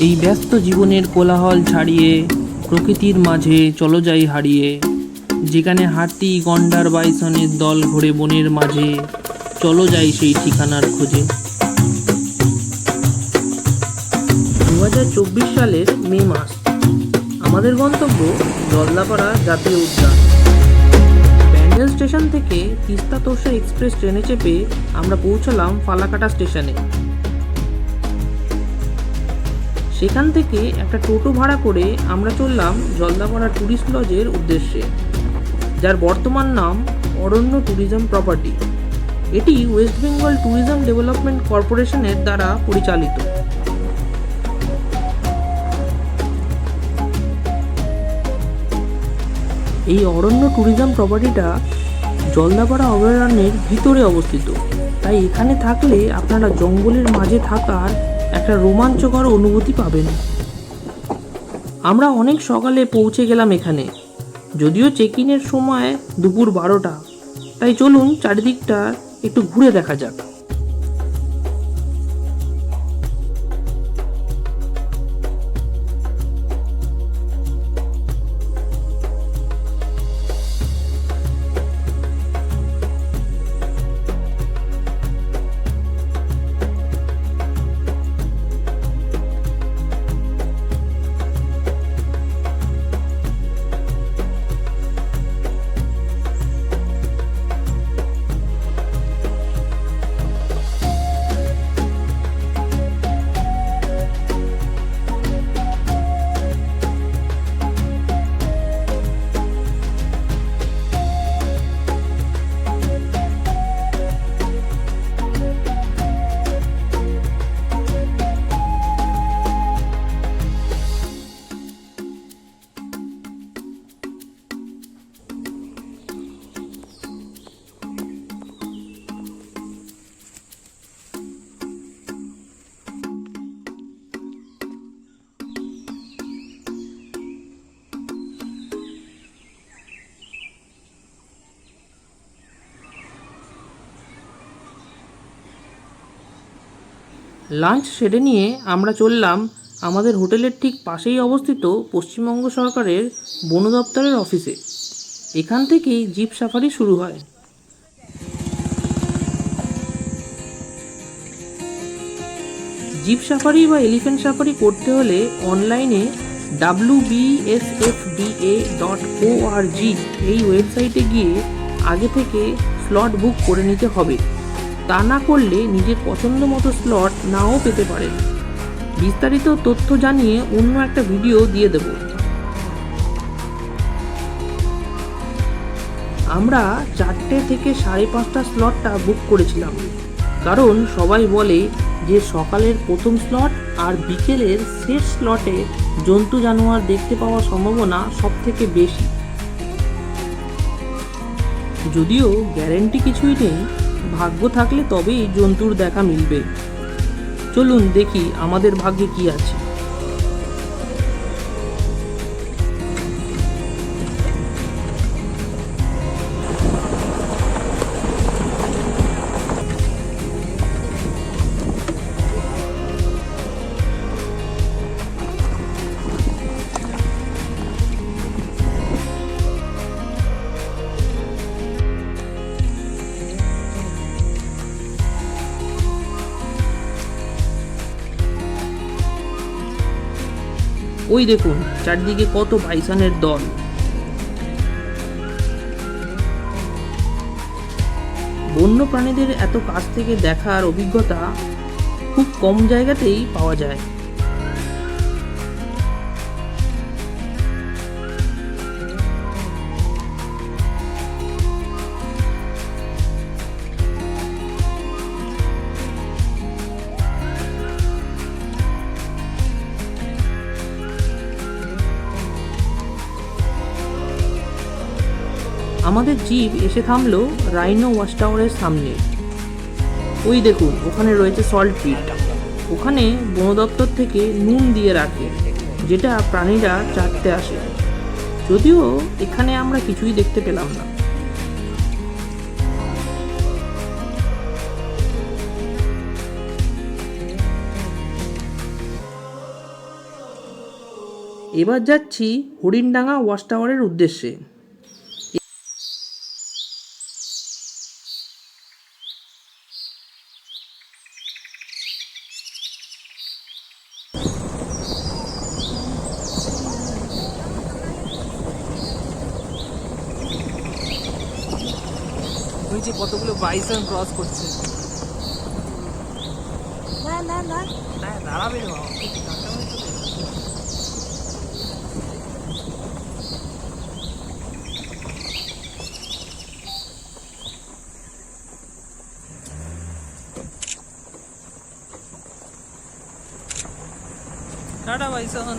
এই ব্যস্ত জীবনের কোলাহল ছাড়িয়ে প্রকৃতির মাঝে চলো যাই হারিয়ে, যেখানে হাতি গন্ডার বাইসনের দল ঘোরে বনের মাঝে, চলো যাই সেই ঠিকানার খোঁজে। 2024 সালের মে মাস। আমাদের গন্তব্য জলদাপাড়া জাতীয় উদ্যান। ব্যান্ডেল স্টেশন থেকে তিস্তা তোরসা এক্সপ্রেস ট্রেনে চেপে আমরা পৌঁছালাম ফালাকাটা স্টেশনে। সেখান থেকে একটা টোটো ভাড়া করে আমরা চললাম জলদাপাড়া ট্যুরিস্ট লজের উদ্দেশ্যে, যার বর্তমান নাম অরণ্য ট্যুরিজম প্রপার্টি। এটি ওয়েস্ট বেঙ্গল ট্যুরিজম ডেভেলপমেন্ট কর্পোরেশনের দ্বারা পরিচালিত। এই অরণ্য ট্যুরিজম প্রপার্টিটা জলদাপাড়া অভয়ারণ্যের ভিতরে অবস্থিত, তাই এখানে থাকলে আপনারা জঙ্গলের মাঝে থাকার একটা রোমাঞ্চকর অনুভূতি পাবেন। আমরা অনেক সকালে পৌঁছে গেলাম এখানে, যদিও চেক ইনের সময় দুপুর 12টা, তাই চলুন চারিদিকটা একটু ঘুরে দেখা যাক। লাঞ্চ সেরে নিয়ে আমরা চললাম আমাদের হোটেলের ঠিক পাশেই অবস্থিত পশ্চিমবঙ্গ সরকারের বন দপ্তরের অফিসে। এখান থেকেই জিপ সাফারি শুরু হয়। জিপ সাফারি বা এলিফ্যান্ট সাফারি করতে হলে অনলাইনে wbsfda.org এই ওয়েবসাইটে গিয়ে আগে থেকে স্লট বুক করে নিতে হবে। তা না করলে নিজের পছন্দ মতো স্লট নাও পেতে পারেন। বিস্তারিত তথ্য জানিয়ে অন্য একটা ভিডিও দিয়ে দেব। আমরা 4টে থেকে 5:30 স্লটটা বুক করেছিলাম, কারণ সবাই বলে যে সকালের প্রথম স্লট আর বিকেলের শেষ স্লটে জন্তু জানোয়ার দেখতে পাওয়ার সম্ভাবনা সব থেকে বেশি। যদিও গ্যারেন্টি কিছুই নেই, ভাগ্য থাকলে তবেই জন্তুর দেখা মিলবে। চলুন দেখি আমাদের ভাগ্যে কি আছে। ওই দেখুন চারদিকে কত বাইসনের দল। বন্য প্রাণীদের এত কাছ থেকে দেখার অভিজ্ঞতা খুব কম জায়গাতেই পাওয়া যায়। আমাদের জিপ এসে থামলো রাইনো ওয়াচ টাওয়ারের সামনে। ওই দেখুন ওখানে রয়েছে সল্ট পিট। ওখানে বন দপ্তর থেকে নুন দিয়ে রাখে, যেটা প্রাণীরা চাটতে আসে। যদিও এখানে আমরা কিছুই দেখতে পেলাম না। এবার যাচ্ছি হরিণডাঙ্গা ওয়াচ টাওয়ারের উদ্দেশ্যে। ওই যে কতগুলো বাইসন ক্রস করছে। দাঁড়াবে না, টাটা বাইসন।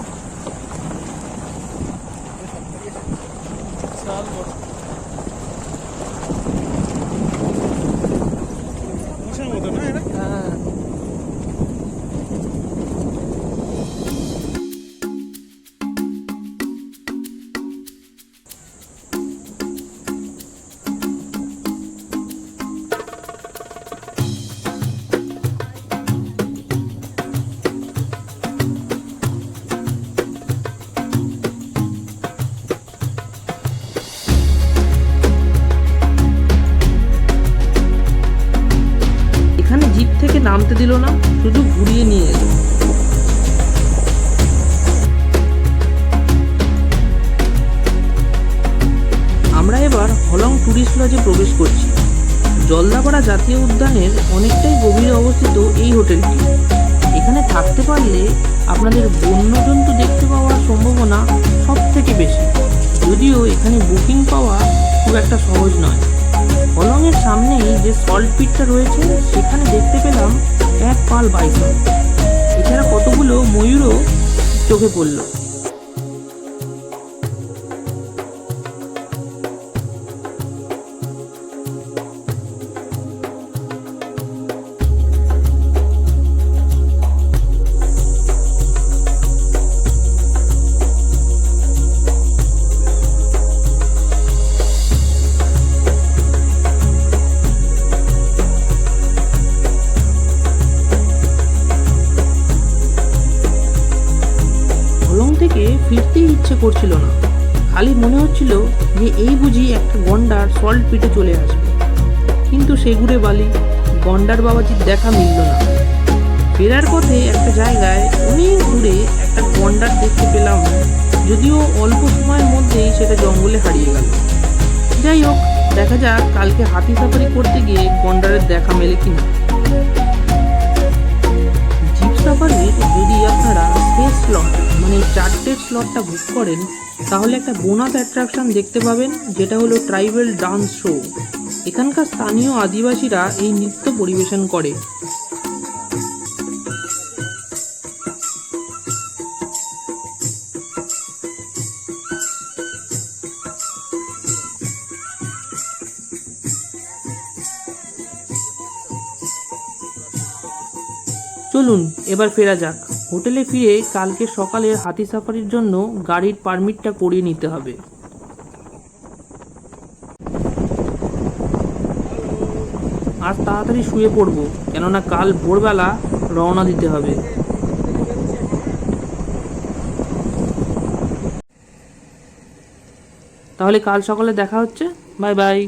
এখানে জিপ থেকে নামতে দিল না, শুধু ঘুরিয়ে নিয়ে এলো। আমরা এবার হলং ট্যুরিস্ট লজে প্রবেশ করছি। জলদাপাড়া জাতীয় উদ্যানের অনেকটাই গভীরে অবস্থিত এই হোটেলটি। এখানে থাকতে পারলে আপনাদের বন্যজন্তু দেখতে পাওয়ার সম্ভাবনা সব থেকে বেশি, যদিও এখানে বুকিং পাওয়া খুব একটা সহজ নয়। হলংয়ের সামনেই যে সল্ট পিটটা রয়েছে সেখানে দেখতে পেলাম এক পাল বাইসন, এছাড়া কতগুলো ময়ূরও চোখে পড়ল। ফিরতেই ইচ্ছে করছিল না, খালি মনে হচ্ছিল যে এই বুঝি একটা গন্ডার সল্ট পিটে চলে আসবে, কিন্তু সেগুড়ে বালি গন্ডার বাবাজির দেখা মিলল না। ফেরার পথে একটা জায়গায় অনেক দূরে একটা গন্ডার দেখতে পেলাম, যদিও অল্প সময়ের মধ্যেই সেটা জঙ্গলে হারিয়ে গেল। যাই হোক, দেখা যাক কালকে হাতি সাফারি করতে গিয়ে গন্ডারের দেখা মেলে কিনা। জিপ সাফারির যদি আপনারা শেষ স্লট মানে 4টের স্লটটা বুক করেন, তাহলে একটা বোনাস অ্যাট্রাকশন দেখতে পাবেন, যেটা হলো ট্রাইবাল ডান্স শো। এখানকার স্থানীয় আদিবাসীরা এই নৃত্য পরিবেশন করে। চলুন এবার ফেরা যাক। হোটেলে ফিরে কালকে সকালের হাতি সাফারির জন্য গাড়ির পারমিটটা করিয়ে নিতে হবে। আজ তাড়াতাড়ি শুয়ে পড়বো, কেননা কাল ভোরবেলা রওনা দিতে হবে। তাহলে কাল সকালে দেখা হচ্ছে। Bye bye.